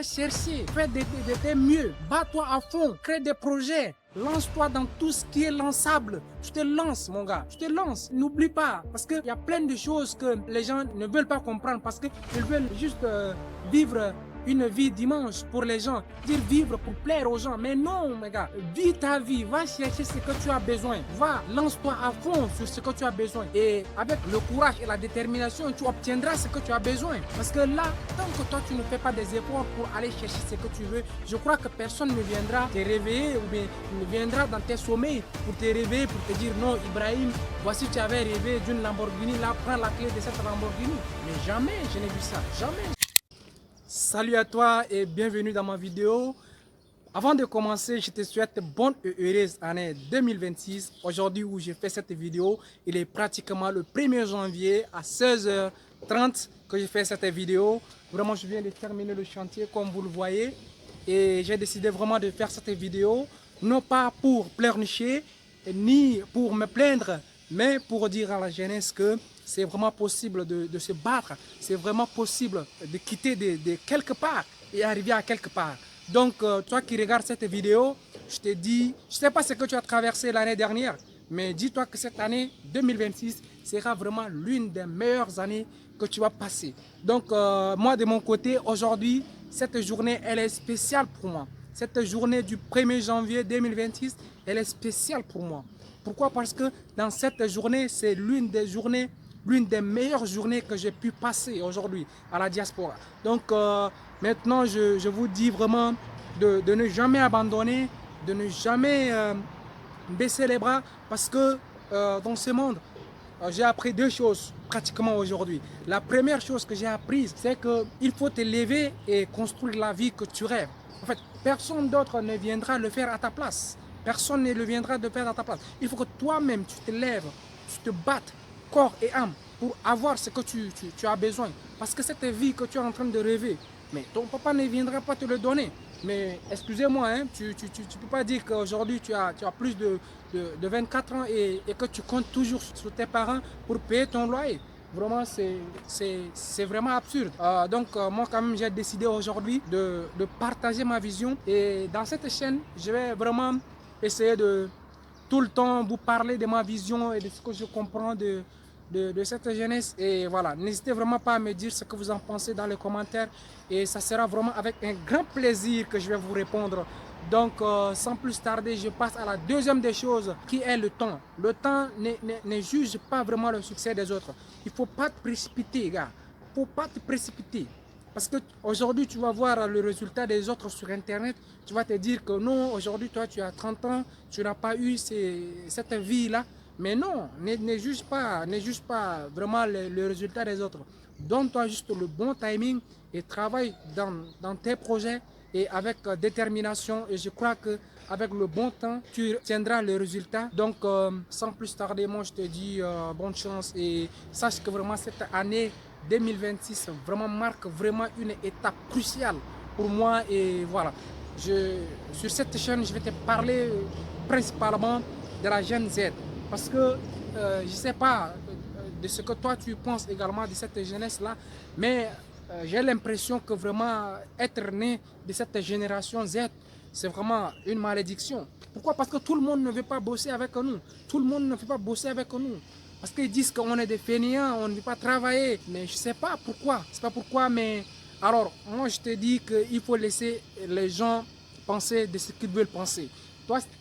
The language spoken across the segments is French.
Va chercher, fais des mieux, bats-toi à fond, crée des projets. Lance-toi dans tout ce qui est lançable. Tu te lances, mon gars. Tu te lances. N'oublie pas. Parce qu'il y a plein de choses que les gens ne veulent pas comprendre. Parce qu'ils veulent juste vivre une vie dimanche pour les gens. Dire vivre pour plaire aux gens. Mais non, mes gars. Vis ta vie. Va chercher ce que tu as besoin. Va, lance-toi à fond sur ce que tu as besoin. Et avec le courage et la détermination, tu obtiendras ce que tu as besoin. Parce que là, tant que toi, tu ne fais pas des efforts pour aller chercher ce que tu veux, je crois que personne ne viendra te réveiller ou bien ne viendra dans tes sommeils pour te réveiller, pour te dire non, Ibrahim, voici tu avais rêvé d'une Lamborghini, là, prends la clé de cette Lamborghini. Mais jamais, je n'ai vu ça. Jamais. Salut à toi et bienvenue dans ma vidéo. Avant de commencer, je te souhaite bonne et heureuse année 2026. Aujourd'hui où j'ai fait cette vidéo, il est pratiquement le 1er janvier à 16h30 que j'ai fait cette vidéo. Vraiment, je viens de terminer le chantier comme vous le voyez. Et j'ai décidé vraiment de faire cette vidéo, non pas pour pleurnicher, ni pour me plaindre, mais pour dire à la jeunesse que c'est vraiment possible de se battre, c'est vraiment possible de quitter de quelque part et arriver à quelque part. Donc, toi qui regardes cette vidéo, je te dis, je ne sais pas ce que tu as traversé l'année dernière, mais dis-toi que cette année 2026 sera vraiment l'une des meilleures années que tu vas passer. Donc, moi de mon côté, aujourd'hui, cette journée, elle est spéciale pour moi. Cette journée du 1er janvier 2026, elle est spéciale pour moi. Pourquoi? Parce que dans cette journée, c'est l'une des meilleures journées que j'ai pu passer aujourd'hui à la diaspora. Donc maintenant, je vous dis vraiment de ne jamais abandonner, de ne jamais baisser les bras parce que dans ce monde, j'ai appris deux choses pratiquement aujourd'hui. La première chose que j'ai apprise, c'est qu'il faut te lever et construire la vie que tu rêves. En fait, personne d'autre ne viendra le faire à ta place. Personne ne le viendra de faire à ta place. Il faut que toi-même, tu te lèves, tu te battes, corps et âme, pour avoir ce que tu as besoin. Parce que cette vie que tu es en train de rêver, mais ton papa ne viendra pas te le donner. Mais excusez-moi, hein, tu ne peux pas dire qu'aujourd'hui tu as plus de 24 ans et que tu comptes toujours sur tes parents pour payer ton loyer. Vraiment, c'est vraiment absurde. Donc, moi, quand même, j'ai décidé aujourd'hui de partager ma vision. Et dans cette chaîne, je vais vraiment essayer de tout le temps vous parler de ma vision et de ce que je comprends de cette jeunesse. Et voilà, n'hésitez vraiment pas à me dire ce que vous en pensez dans les commentaires. Et ça sera vraiment avec un grand plaisir que je vais vous répondre. Donc, sans plus tarder, je passe à la deuxième des choses, qui est le temps. Le temps ne juge pas vraiment le succès des autres. Il ne faut pas te précipiter, gars. Il ne faut pas te précipiter. Parce qu'aujourd'hui, tu vas voir le résultat des autres sur Internet. Tu vas te dire que non, aujourd'hui, toi, tu as 30 ans, tu n'as pas eu cette vie-là. Mais non, ne juge pas vraiment le résultat des autres. Donne-toi juste le bon timing et travaille dans tes projets et avec détermination. Et je crois qu'avec le bon temps, tu tiendras le résultat. Donc, sans plus tarder, moi, je te dis bonne chance et sache que vraiment cette année 2026 vraiment marque vraiment une étape cruciale pour moi. Et voilà, sur cette chaîne, je vais te parler principalement de la Gen Z. Parce que je ne sais pas de ce que toi tu penses également de cette jeunesse-là, mais j'ai l'impression que vraiment être né de cette génération Z, c'est vraiment une malédiction. Pourquoi? Parce que tout le monde ne veut pas bosser avec nous. Tout le monde ne veut pas bosser avec nous. Parce qu'ils disent qu'on est des fainéants, on ne veut pas travailler. Mais je ne sais pas pourquoi. Je sais pas pourquoi, mais alors moi je te dis qu'il faut laisser les gens penser de ce qu'ils veulent penser.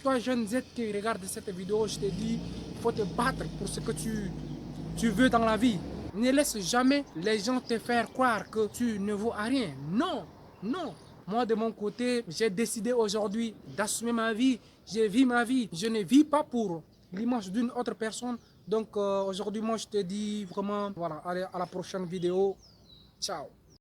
Toi, jeune Z qui regarde cette vidéo, je te dis, il faut te battre pour ce que tu veux dans la vie. Ne laisse jamais les gens te faire croire que tu ne vaux à rien. Non, non. Moi, de mon côté, j'ai décidé aujourd'hui d'assumer ma vie. J'ai vécu ma vie. Je ne vis pas pour l'image d'une autre personne. Donc, aujourd'hui, moi, je te dis vraiment, voilà, allez, à la prochaine vidéo. Ciao.